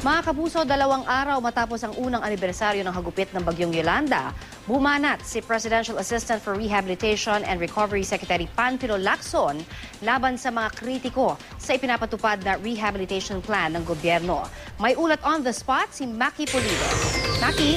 Mga kapuso, 2 araw matapos ang unang anibersaryo ng hagupit ng Bagyong Yolanda, bumanat si Presidential Assistant for Rehabilitation and Recovery Secretary Panfilo Lacson laban sa mga kritiko sa ipinapatupad na rehabilitation plan ng gobyerno. May ulat on the spot si Maki Pulido. Maki?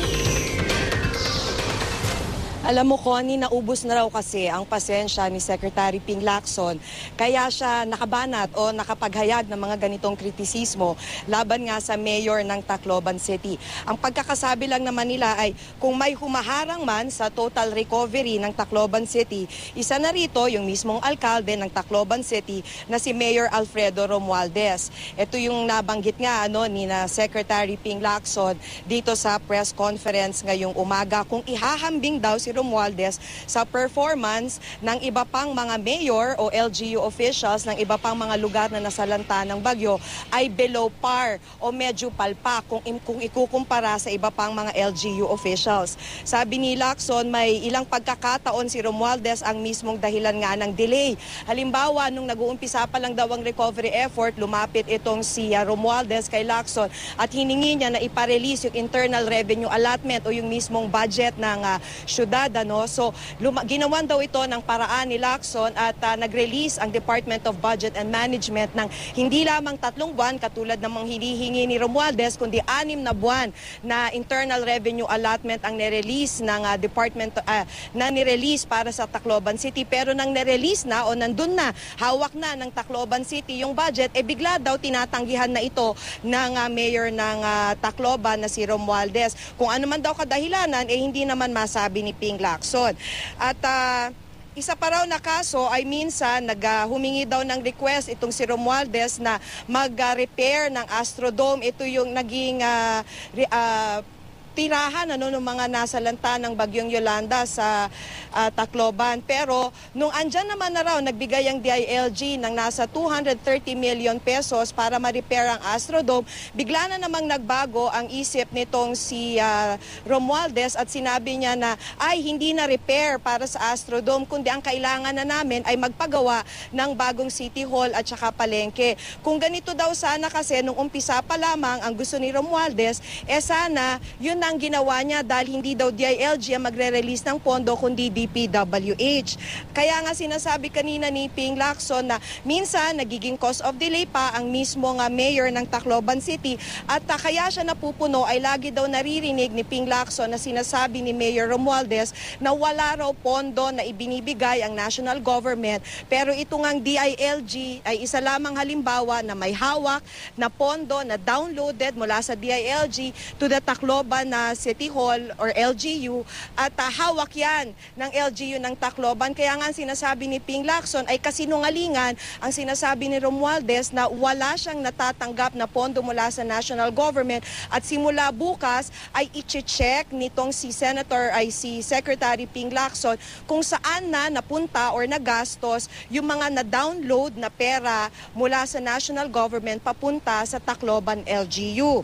Alam mo, Connie, naubos na raw kasi ang pasensya ni Secretary Ping Lacson. Kaya siya nakabanat o nakapaghayag ng mga ganitong kritisismo laban nga sa mayor ng Tacloban City. Ang pagkakasabi lang naman nila ay kung may humaharang man sa total recovery ng Tacloban City, isa na rito yung mismong alkalde ng Tacloban City na si Mayor Alfredo Romualdez. Ito yung nabanggit nga ni na Secretary Ping Lacson dito sa press conference ngayong umaga kung ihahambing daw si Romualdez sa performance ng iba pang mga mayor o LGU officials ng iba pang mga lugar na nasalanta ng bagyo ay below par o medyo palpak kung ikukumpara sa iba pang mga LGU officials. Sabi ni Lacson, may ilang pagkakataon si Romualdez ang mismong dahilan nga ng delay. Halimbawa, nung nag-uumpisa pa lang daw ang recovery effort, lumapit itong si Romualdez kay Lacson at hiningi niya na iparelease yung internal revenue allotment o yung mismong budget ng syudad. So, ginawan daw ito ng paraan ni Lacson at nag-release ang Department of Budget and Management ng hindi lamang 3 buwan katulad ng mga hinihingi ni Romualdez, kundi 6 na buwan na internal revenue allotment ang nirelease ng department na nirelease para sa Tacloban City. Pero nang nirelease na o nandun na, hawak na ng Tacloban City yung budget, bigla daw tinatanggihan na ito ng mayor ng Tacloban na si Romualdez. Kung ano man daw kadahilanan, hindi naman masabi ni Ping Lacson. At isa pa raw na kaso ay minsan humingi daw ng request itong si Romualdez na mag-repair ng Astrodome. Ito yung naging tirahan ng mga nasalanta ng Bagyong Yolanda sa Tacloban. Pero nung andyan naman na raw, nagbigay ang DILG ng nasa 230 million pesos para ma-repair ang Astrodome, bigla na namang nagbago ang isip nitong si Romualdez at sinabi niya na ay hindi na repair para sa Astrodome, kundi ang kailangan na namin ay magpagawa ng bagong City Hall at saka palengke. Kung ganito daw sana kasi nung umpisa pa lamang ang gusto ni Romualdez, sana yun ang ginawa niya dahil hindi daw DILG ang magre-release ng pondo kundi DPWH. Kaya nga sinasabi kanina ni Ping Lacson na minsan nagiging cause of delay pa ang mismo mayor ng Tacloban City at kaya siya napupuno ay lagi daw naririnig ni Ping Lacson na sinasabi ni Mayor Romualdez na wala raw pondo na ibinibigay ang national government, pero ito ngang DILG ay isa lamang halimbawa na may hawak na pondo na downloaded mula sa DILG to the Tacloban na City Hall or LGU at hawak yan ng LGU ng Tacloban. Kaya nga sinasabi ni Ping Lacson ay kasinungalingan ang sinasabi ni Romualdez na wala siyang natatanggap na pondo mula sa national government at simula bukas ay i-check nitong si Secretary Ping Lacson kung saan na napunta or nagastos yung mga na-download na pera mula sa national government papunta sa Tacloban LGU.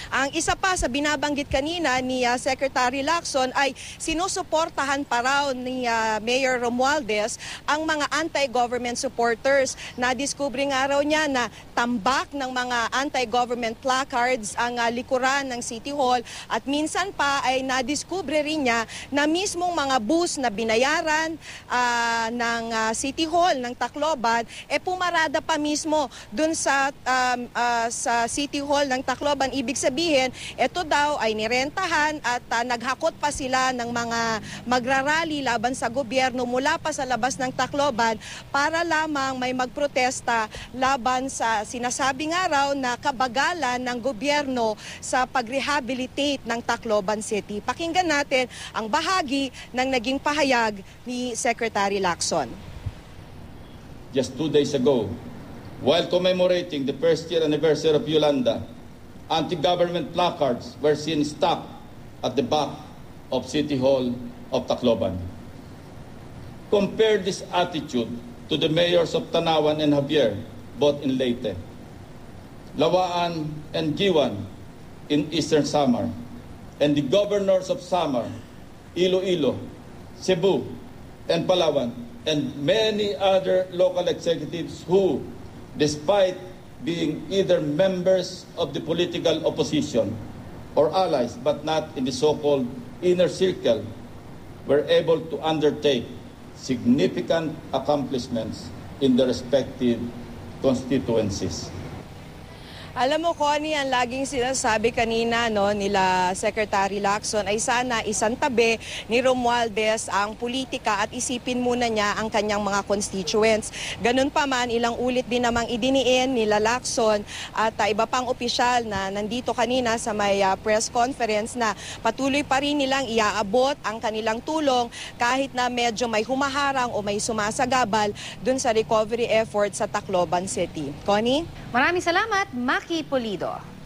Ang isa pa sa binabanggit kanina ni Secretary Lacson ay sinusuportahan pa raw ni Mayor Romualdez ang mga anti-government supporters. Nadiskubre nga raw niya na tambak ng mga anti-government placards ang likuran ng City Hall at minsan pa ay nadiskubre rin niya na mismong mga bus na binayaran ng City Hall ng Tacloban pumarada pa mismo dun sa City Hall ng Tacloban. Ibig sabihin, ito daw ay nirentahan at naghakot pa sila ng mga magrarally laban sa gobyerno mula pa sa labas ng Tacloban para lamang may magprotesta laban sa sinasabi nga raw na kabagalan ng gobyerno sa pag-rehabilitate ng Tacloban City. Pakinggan natin ang bahagi ng naging pahayag ni Secretary Lacson. Just 2 days ago, while commemorating the first year anniversary of Yolanda, anti-government placards were seen stuck at the back of City Hall of Tacloban. Compare this attitude to the mayors of Tanawan and Javier, both in Leyte, Lawaan and Giwan in Eastern Samar, and the governors of Samar, Iloilo, Cebu, and Palawan, and many other local executives who, despite being either members of the political opposition or allies, but not in the so-called inner circle, were able to undertake significant accomplishments in their respective constituencies. Alam mo, Connie, ang laging sinasabi kanina nila Secretary Lacson ay sana isantabi ni Romualdez ang politika at isipin muna niya ang kanyang mga constituents. Ganun pa man, ilang ulit din namang idiniin nila Lacson at iba pang opisyal na nandito kanina sa may press conference na patuloy pa rin nilang iaabot ang kanilang tulong kahit na medyo may humaharang o may sumasagabal dun sa recovery effort sa Tacloban City. Connie? Maraming salamat, Maki Pulido.